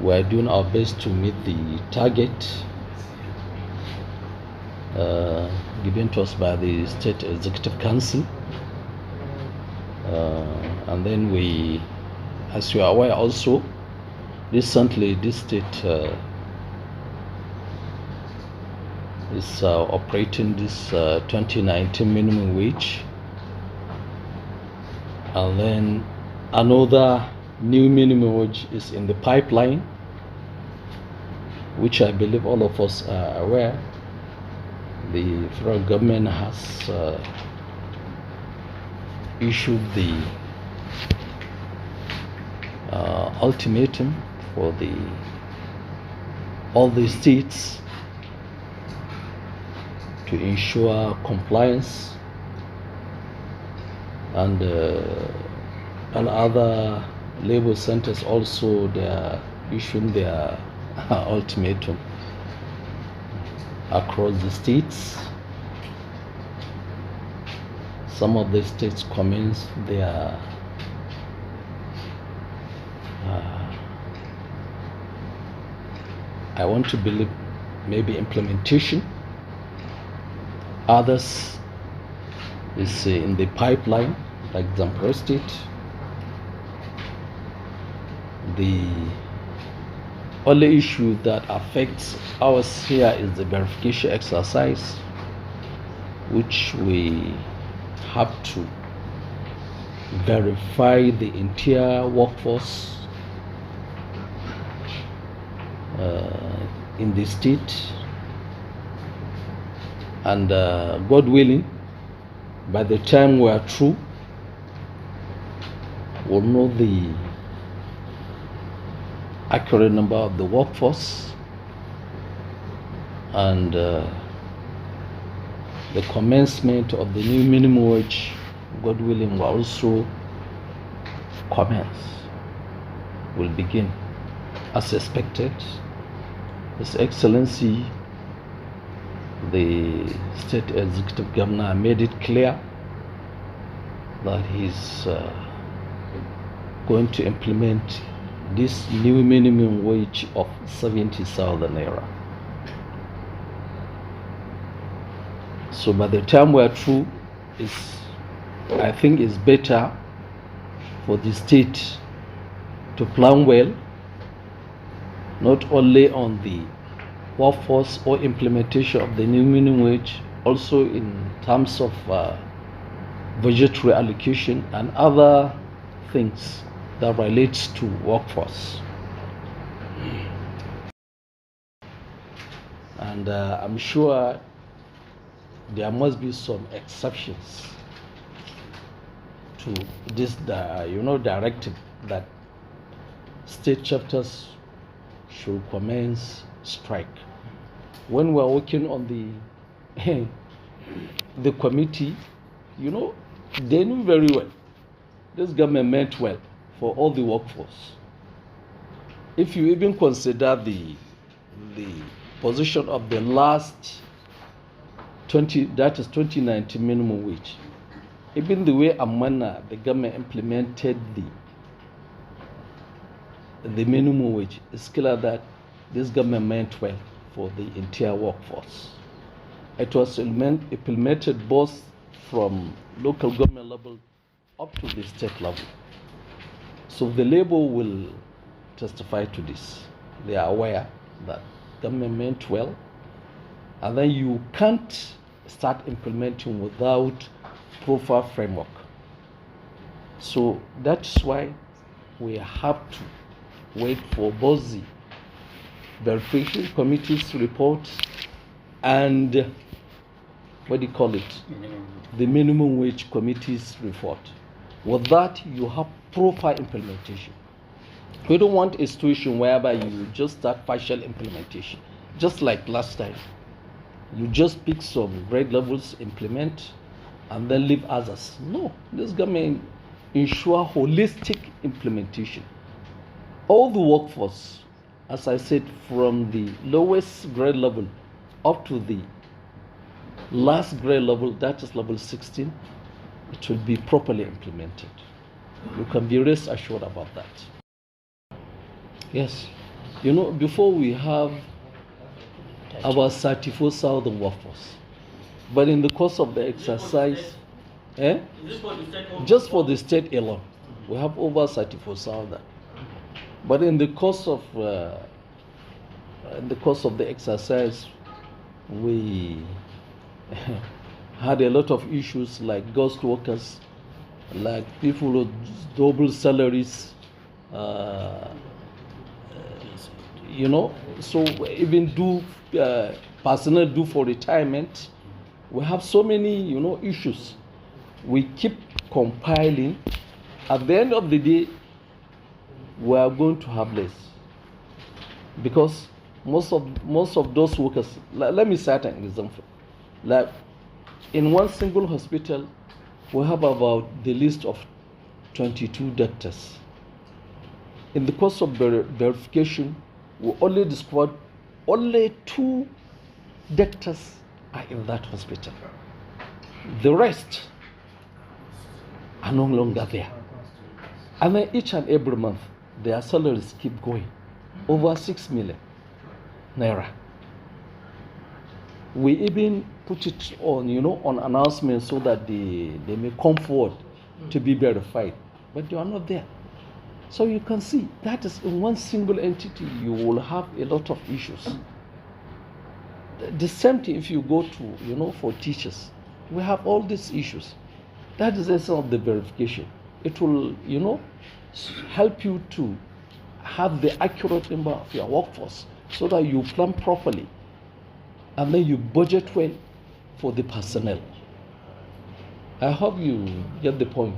We are doing our best to meet the target given to us by the State Executive Council. And then we, as you are aware also, recently this state is operating this 2019 minimum wage, and then another new minimum wage is in the pipeline, which I believe all of us are aware. The federal government has issued the ultimatum for all the states to ensure compliance, and other labor centers also, they are issuing their ultimatum across the states. Some of the states commence their I want to believe maybe implementation. Others is in the pipeline, like Zamfara State. The only issue that affects us here is the verification exercise, which we have to verify the entire workforce in the state, and God willing, by the time we are through, we'll know the accurate number of the workforce, and the commencement of the new minimum wage, God willing, will also commence, will begin as expected. His Excellency, the State Executive Governor, made it clear that he's going to implement this new minimum wage of 70,000 naira. So by the time we're through, I think it's better for the state to plan well, not only on the workforce or implementation of the new minimum wage, also in terms of budgetary allocation and other things that relates to workforce. And I'm sure there must be some exceptions to this directive that state chapters should commence strike. When we're working on the committee, they knew very well this government meant well for all the workforce. If you even consider the position of the last 2019 minimum wage, even the way and manner the government implemented the minimum wage, it's clear that this government meant well for the entire workforce. It was implemented both from local government level up to the state level. So the labor will testify to this. They are aware that government meant well, and then you can't start implementing without proper framework. So that's why we have to wait for both the verification committee's report and the minimum wage committee's report. With that, you have proper implementation. We don't want a situation whereby you just start partial implementation, just like last time. You just pick some grade levels, implement, and then leave others. No, this government ensure holistic implementation. All the workforce, as I said, from the lowest grade level up to the last grade level, that is level 16, it will be properly implemented. You can be rest assured about that. Yes. You know, before we have about 34,000 workforce, but in the course of the exercise, just for the state alone, we have over 34,000. But in the course of the exercise, we had a lot of issues like ghost workers, like people with double salaries, you know. So even personnel due for retirement. We have so many, issues. We keep compiling. At the end of the day, we are going to have less, because most of those workers. Let me cite an example. Like in one single hospital, we have about the list of 22 doctors. In the course of verification, we only discovered only 2 doctors are in that hospital. The rest are no longer there. And then each and every month, their salaries keep going. Over 6 million naira. We even put it on, on announcements so that they may come forward to be verified. But they are not there. So you can see that is in one single entity, you will have a lot of issues. The same thing if you go to, for teachers. We have all these issues. That is the essence of the verification. It will, help you to have the accurate number of your workforce so that you plan properly and then you budget well for the personnel. I hope you get the point.